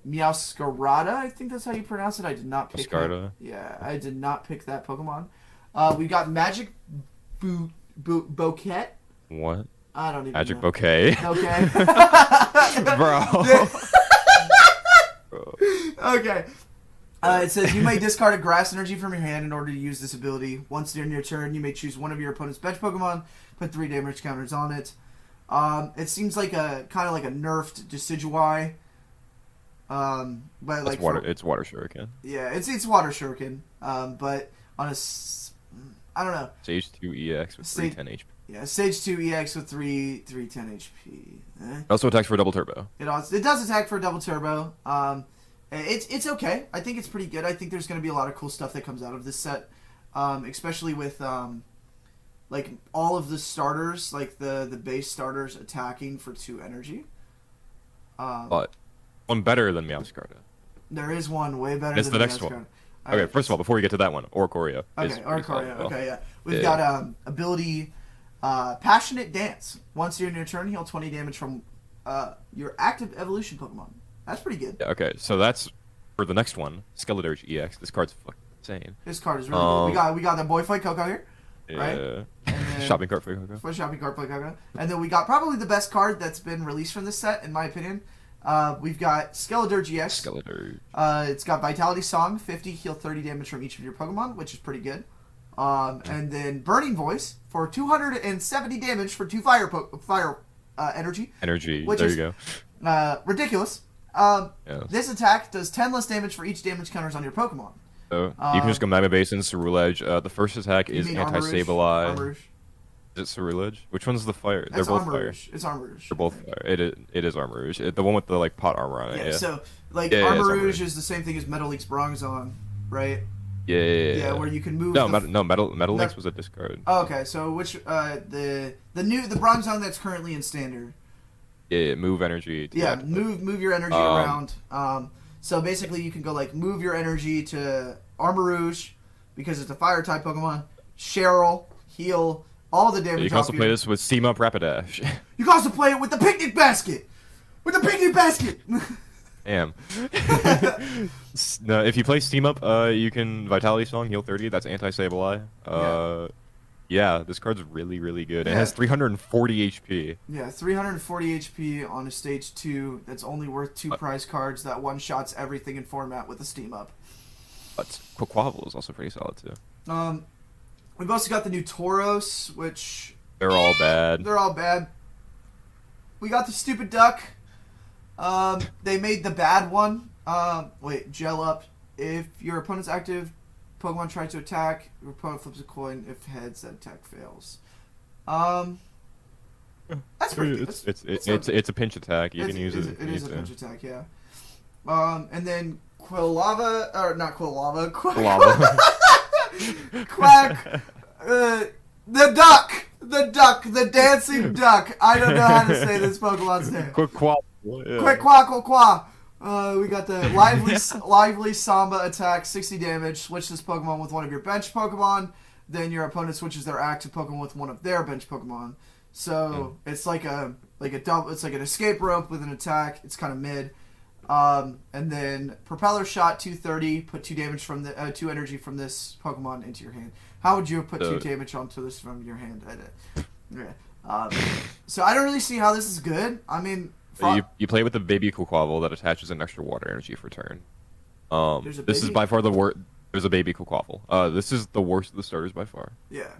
S1: Meowscarada, I think that's how you pronounce it. I did not pick
S2: Meowscarada.
S1: Yeah, I did not pick that Pokemon. We got Magic Bouquet.
S2: What?
S1: I don't even
S2: Magic
S1: know.
S2: Bouquet?
S1: Okay.
S2: Bro.
S1: Okay. It says you may discard a grass energy from your hand in order to use this ability. Once during your turn, you may choose one of your opponent's bench Pokemon, put 3 damage counters on it. It seems like a kind of like a nerfed Decidueye. But like
S2: It's Water Shuriken.
S1: yeah, it's Water Shuriken. But on I don't know.
S2: Stage 2 EX with 310 HP.
S1: Yeah, Stage 2 EX with 310 HP.
S2: It also attacks for a double turbo.
S1: It does attack for a double turbo. It's okay. I think it's pretty good. I think there's going to be a lot of cool stuff that comes out of this set, especially with like all of the starters, like the base starters attacking for 2 energy.
S2: But one better than Meowscarada.
S1: There is one way better.
S2: It's
S1: than
S2: the next
S1: Meowscarada.
S2: one.
S1: All
S2: Okay,
S1: right.
S2: first of all, before we get to that one, Oricorio.
S1: Okay, Oricorio. Okay, yeah. We've
S2: Yeah.
S1: got ability Passionate Dance. Once during your turn, heal 20 damage from your active evolution Pokemon. That's pretty good.
S2: Yeah, okay, so that's for the next one, Skeletor's EX. This card's fucking insane.
S1: This card is really good. We got the boy fight Coco here.
S2: Yeah.
S1: Right? And then-
S2: Shopping cart for Coco.
S1: For shopping cart play Coco. And then we got probably the best card that's been released from this set, in my opinion. We've got Skeletor GX.
S2: Skeletor.
S1: It's got Vitality Song, 50, heal 30 damage from each of your Pokemon, which is pretty good. And then Burning Voice for 270 damage for 2 fire energy.
S2: Energy.
S1: Which
S2: There
S1: is-
S2: you go.
S1: Ridiculous.
S2: Yes.
S1: This attack does 10 less damage for each damage counters on your Pokemon.
S2: So you can just go Magma Basin, Cerulege. The first attack
S1: You
S2: is
S1: mean Armor Rouge?
S2: Anti-Sableye.
S1: Armor Rouge.
S2: Is it Cerulege? Which one's the fire? They're
S1: That's
S2: both
S1: Armor
S2: fire.
S1: Rouge. It's Armor Rouge.
S2: They're both fire. It is Armor Rouge. The one with the like pot armor on it.
S1: Yeah,
S2: Yeah.
S1: so like
S2: Yeah,
S1: Armor
S2: it's Armor
S1: Rouge
S2: Rouge.
S1: is the same thing as Metal League's Bronzong, right?
S2: Yeah.
S1: Where you can move.
S2: No,
S1: the
S2: Metal Links was a discard.
S1: Oh, okay, so which the Bronzong that's currently in standard.
S2: Yeah, move energy. To
S1: Yeah,
S2: that.
S1: move your energy around. So basically, you can go like move your energy to Armor Rouge because it's a fire type Pokemon. Cheryl, heal all the damage.
S2: You can also play this with Steam Up Rapidash.
S1: You can also play it with the picnic basket. With the picnic basket.
S2: Damn. No, if you play Steam Up, you can Vitality Song, heal 30. That's Anti-Sableye. Yeah, this card's really, really good. It
S1: Yeah.
S2: has 340 HP.
S1: Yeah, 340 HP on a stage 2 that's only worth 2 prize cards that one-shots everything in format with a Steam Up.
S2: But Quaquaval is also pretty solid, too.
S1: We've also got the new Tauros, which...
S2: They're all bad.
S1: They're all bad. We got the stupid duck. They made the bad one. Gel up. If your opponent's active Pokemon tries to attack, your opponent flips a coin. If heads, that attack fails. That's pretty good.
S2: It's a pinch attack. You can use it. if
S1: It
S2: you
S1: is a
S2: need
S1: pinch
S2: to.
S1: attack, yeah. And then Quilava, or not Quilava,
S2: Lava.
S1: Quack, the dancing duck. I don't know how to say this Pokemon's name.
S2: Quaquaval.
S1: Quick quack. We got the lively Samba attack, 60 damage. Switch this Pokemon with one of your bench Pokemon. Then your opponent switches their active Pokemon with one of their bench Pokemon. So it's like a double. It's like an escape rope with an attack. It's kind of mid. And then propeller shot 230. Put 2 damage from the 2 energy from this Pokemon into your hand. How would you have put 2 damage onto this from your hand? Yeah. So I don't really see how this is good. I mean,
S2: you play with the baby Quaquaval that attaches an extra water energy for turn. This is by far the worst. There's a baby Quaquaval. This is the worst of the starters by far.
S1: Yeah.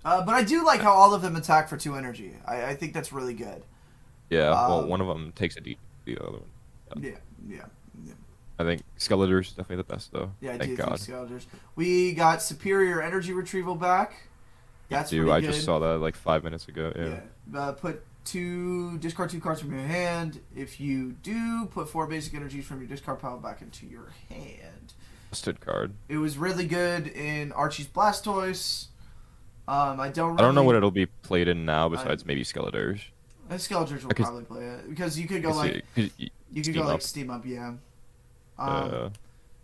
S1: But I do like how all of them attack for 2 energy. I think that's really good.
S2: Yeah. Well, one of them takes a D. The other one.
S1: Yeah.
S2: I think Skeletor's definitely the best though.
S1: Yeah, I
S2: Thank
S1: do
S2: God.
S1: think Skeletors. We got superior energy retrieval back. That's pretty
S2: I
S1: good.
S2: just saw that like 5 minutes ago. Yeah.
S1: Discard 2 cards from your hand. If you do, put 4 basic energies from your discard pile back into your hand.
S2: Busted card.
S1: It was really good in Archie's Blastoise. I don't
S2: know what it'll be played in now besides maybe Skeletors.
S1: Skeletors will probably play it because you could go like Steam Up, yeah.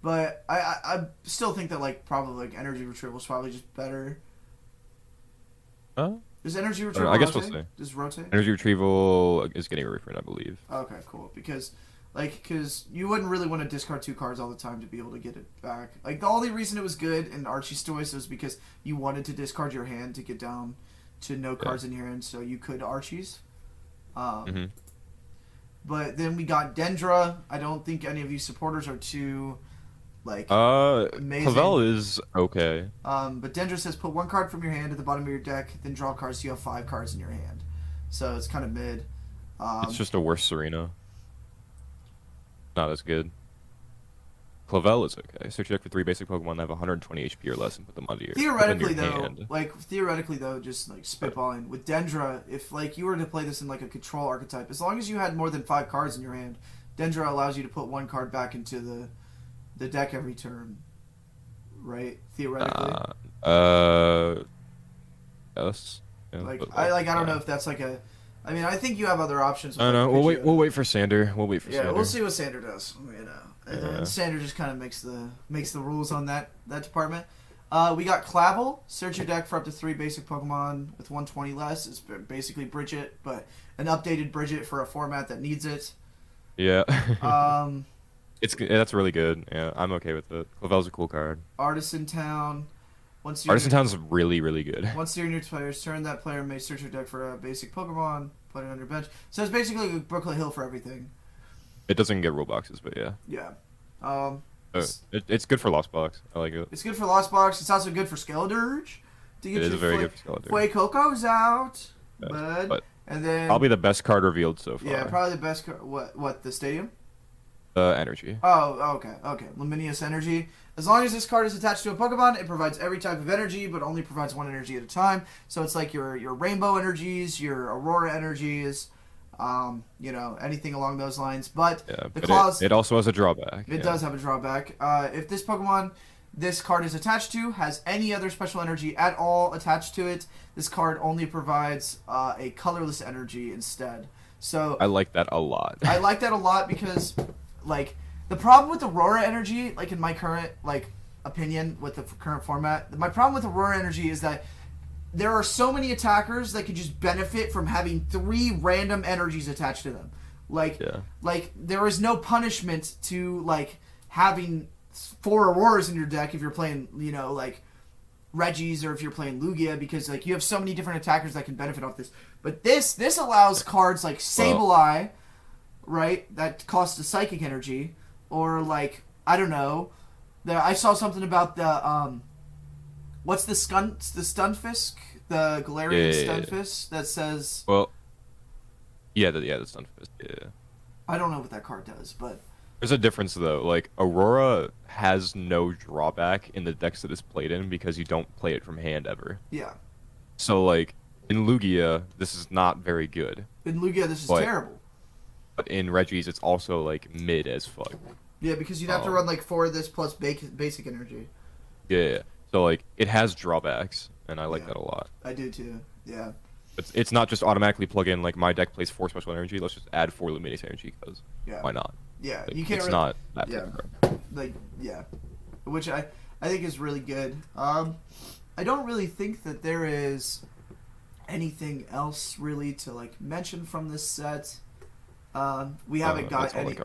S1: But I still think that like probably like energy retrieval is probably just better. Does energy retrieval?
S2: I guess
S1: rotate?
S2: we'll see.
S1: Does it rotate?
S2: Energy retrieval is getting a reprint, I believe.
S1: Okay, cool. Because you wouldn't really want to discard 2 cards all the time to be able to get it back. Like the only reason it was good in Archie's Toys was because you wanted to discard your hand to get down to no cards in your hand, so you could Archie's. But then we got Dendra. I don't think any of you supporters are too amazing.
S2: Clavel is okay.
S1: But Dendra says put 1 card from your hand at the bottom of your deck, then draw cards so you have 5 cards in your hand. So it's kind of mid.
S2: It's just a worse Serena. Not as good. Clavel is okay. Search your deck for 3 basic Pokemon that have 120 HP or less and put them onto your hand.
S1: Theoretically though, just like spitballing with Dendra, if like you were to play this in like a control archetype, as long as you had more than 5 cards in your hand, Dendra allows you to put 1 card back into the deck every turn. Right? Theoretically.
S2: Yes. Yeah,
S1: I don't know if that's like a. I mean, I think you have other options.
S2: I don't know. We'll wait for Sander. Sander.
S1: We'll see what Sander does. You know, and Sander just kind of makes the rules on that department. We got Clavel. Search your deck for up to 3 basic Pokemon with 120 less. It's basically Bridget, but an updated Bridget for a format that needs it.
S2: Yeah. That's really good. Yeah, I'm okay with it. Clavel's a cool card.
S1: Artisan Town.
S2: Artisan Town's really, really good.
S1: Once during your player's turn, that player may search your deck for a basic Pokemon, put it on your bench. So it's basically like Brooklyn Hill for everything.
S2: It doesn't get rule boxes, but yeah.
S1: Yeah.
S2: It's good for Lost Box. I like it.
S1: It's good for Lost Box. It's also good for Skeledurge.
S2: It is very good for Skeledurge.
S1: Fuecoco's out,
S2: yes, but
S1: and then
S2: probably the best card revealed so far.
S1: Yeah, probably the best card. What? The stadium?
S2: Energy.
S1: Oh, okay. Luminous Energy. As long as this card is attached to a Pokemon, it provides every type of energy, but only provides 1 energy at a time. So it's like your Rainbow energies, your Aurora energies, anything along those lines. But
S2: it also has a drawback.
S1: It does have a drawback. If this Pokemon this card is attached to has any other special energy at all attached to it, this card only provides a colorless energy instead. So
S2: I like that a lot.
S1: I like that a lot because, like, the problem with Aurora Energy, like in my current opinion with the current format, my problem with Aurora Energy is that there are so many attackers that could just benefit from having 3 random energies attached to them. Like there is no punishment to having 4 Auroras in your deck if you're playing Regis or if you're playing Lugia, because you have so many different attackers that can benefit off this. But this allows cards like Sableye, right, that cost a psychic energy, or I don't know. I saw something about the what's the Stunfisk, the Galarian Stunfisk that says.
S2: Well, the Stunfisk. Yeah.
S1: I don't know what that card does, but
S2: there's a difference though. Like Aurora has no drawback in the decks that it's played in because you don't play it from hand ever.
S1: Yeah.
S2: So in Lugia, this is not very good.
S1: In Lugia, this is terrible.
S2: But in Regis, it's also mid as fuck.
S1: Yeah, because you'd have to run 4 of this plus basic energy.
S2: Yeah. So it has drawbacks, and I like that a lot.
S1: I do too. Yeah.
S2: It's not just automatically plug in my deck plays 4 special energy. Let's just add 4 luminous energy because why not?
S1: Yeah, you can't.
S2: It's
S1: really,
S2: not that.
S1: Yeah. Which I think is really good. I don't really think that there is anything else really to like mention from this set. We haven't got any.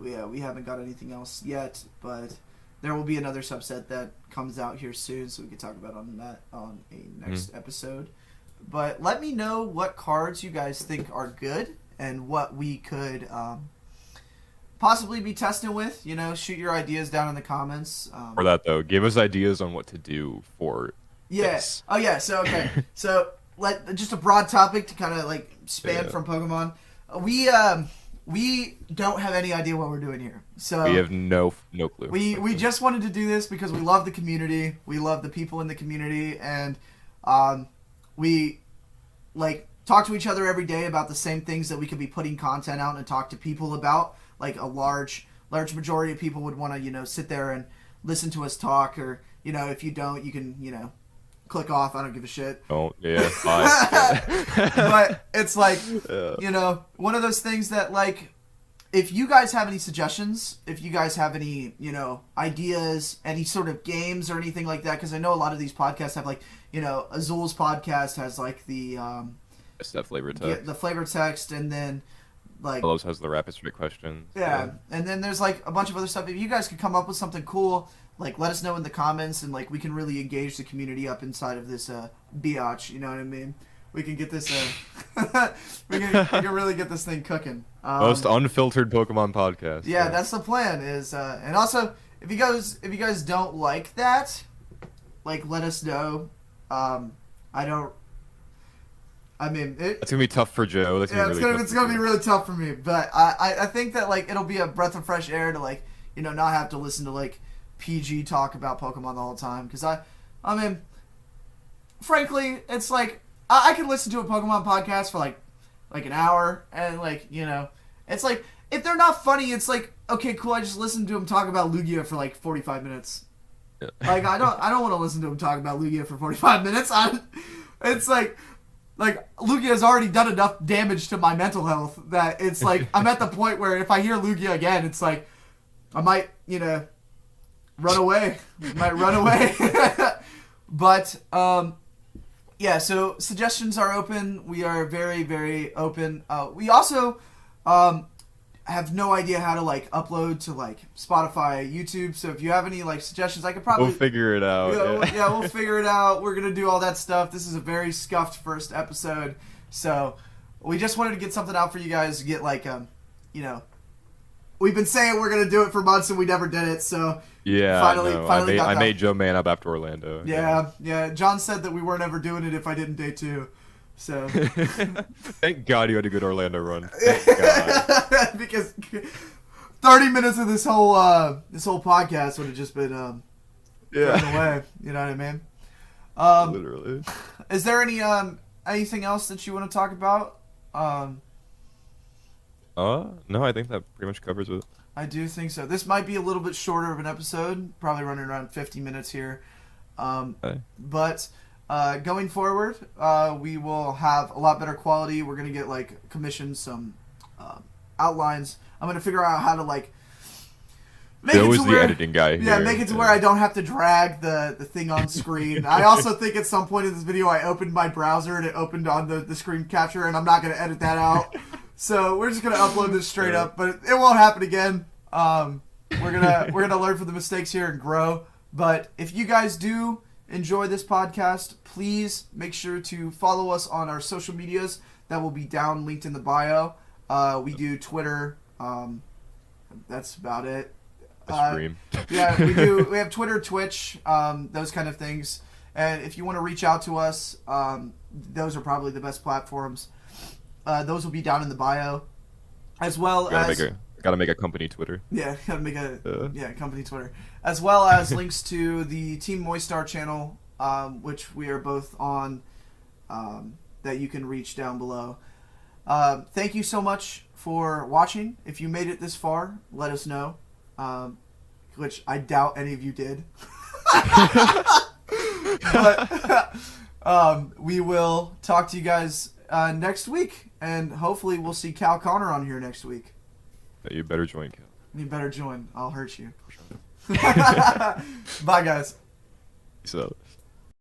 S1: Yeah, we haven't got anything else yet, but there will be another subset that comes out here soon, so we can talk about that on a next episode. But let me know what cards you guys think are good and what we could possibly be testing with. You know, shoot your ideas down in the comments.
S2: For that though, give us ideas on what to do for.
S1: Yes. Yeah. Oh yeah. So okay. So just a broad topic to kind of like span from Pokemon. We don't have any idea what we're doing here. So
S2: we have no clue.
S1: We just wanted to do this because we love the community. We love the people in the community, and we like talk to each other every day about the same things that we could be putting content out and talk to people about. Like a large majority of people would want to, sit there and listen to us talk, or, if you don't, you can, click off. I don't give a shit.
S2: Oh, yeah. Bye.
S1: But it's like, one of those things that, like, if you guys have any suggestions, if you guys have any, ideas, any sort of games or anything like that, because I know a lot of these podcasts have, like, Azul's podcast has, like, the
S2: flavor text.
S1: The flavor text, and then, like,
S2: Hellos has the rapid straight questions.
S1: Yeah, and then there's like a bunch of other stuff. If you guys could come up with something cool, like let us know in the comments, and like we can really engage the community up inside of this biatch. You know what I mean? We can get this. we can really get this thing cooking.
S2: Most unfiltered Pokemon podcast.
S1: Yeah, that's the plan. Is and also if you guys don't like that, like let us know.
S2: It's gonna be tough for Joe.
S1: It's gonna be really tough for me. But I think that like it'll be a breath of fresh air to like not have to listen to like PG talk about Pokemon the whole time. Because I mean, frankly, it's like I can listen to a Pokemon podcast for like an hour, and like it's like if they're not funny, it's like okay, cool. I just listened to them talk about Lugia for like 45 minutes. Yeah. Like I don't want to listen to them talk about Lugia for 45 minutes. It's like Lugia has already done enough damage to my mental health that it's like I'm at the point where if I hear Lugia again, it's like I might run away. But yeah. So suggestions are open. We are very, very open. We also have no idea how to like upload to like Spotify, YouTube. So if you have any like suggestions, I could probably
S2: we'll figure it out.
S1: We'll figure it out. We're gonna do all that stuff. This is a very scuffed first episode, so we just wanted to get something out for you guys to get like we've been saying we're gonna do it for months and we never did it. So
S2: yeah,
S1: finally
S2: I made Joe man up after Orlando.
S1: Yeah. John said that we weren't ever doing it if I didn't day 2. So
S2: thank God you had a good Orlando run. Thank God.
S1: Because 30 minutes of this whole podcast would have just been thrown away. You know what I mean?
S2: Literally.
S1: Is there anything else that you want to talk about?
S2: No, I think that pretty much covers it.
S1: I do think so. This might be a little bit shorter of an episode, probably running around 50 minutes here.
S2: Okay.
S1: But going forward, we will have a lot better quality. We're gonna get like commission some outlines. I'm gonna figure out how to like make
S2: Joe
S1: it
S2: is
S1: to
S2: the
S1: where,
S2: editing guy here.
S1: Yeah, make it to where I don't have to drag the thing on screen. I also think at some point in this video I opened my browser and it opened on the screen capture, and I'm not gonna edit that out. So we're just gonna upload this straight up, but it won't happen again. We're gonna learn from the mistakes here and grow. But if you guys do enjoy this podcast, please make sure to follow us on our social medias. That will be down linked in the bio. We do Twitter. That's about it.
S2: Stream.
S1: Yeah, we do. We have Twitter, Twitch, those kind of things. And if you want to reach out to us, those are probably the best platforms. Those will be down in the bio, as well as.
S2: Gotta make a company Twitter.
S1: Yeah, gotta make a company Twitter, as well as links to the Team Moistar channel, which we are both on, that you can reach down below. Thank you so much for watching. If you made it this far, let us know, which I doubt any of you did. But we will talk to you guys next week, and hopefully we'll see Cal Connor on here next week.
S2: You better join, Cal.
S1: You better join. I'll hurt you. Bye, guys.
S2: So.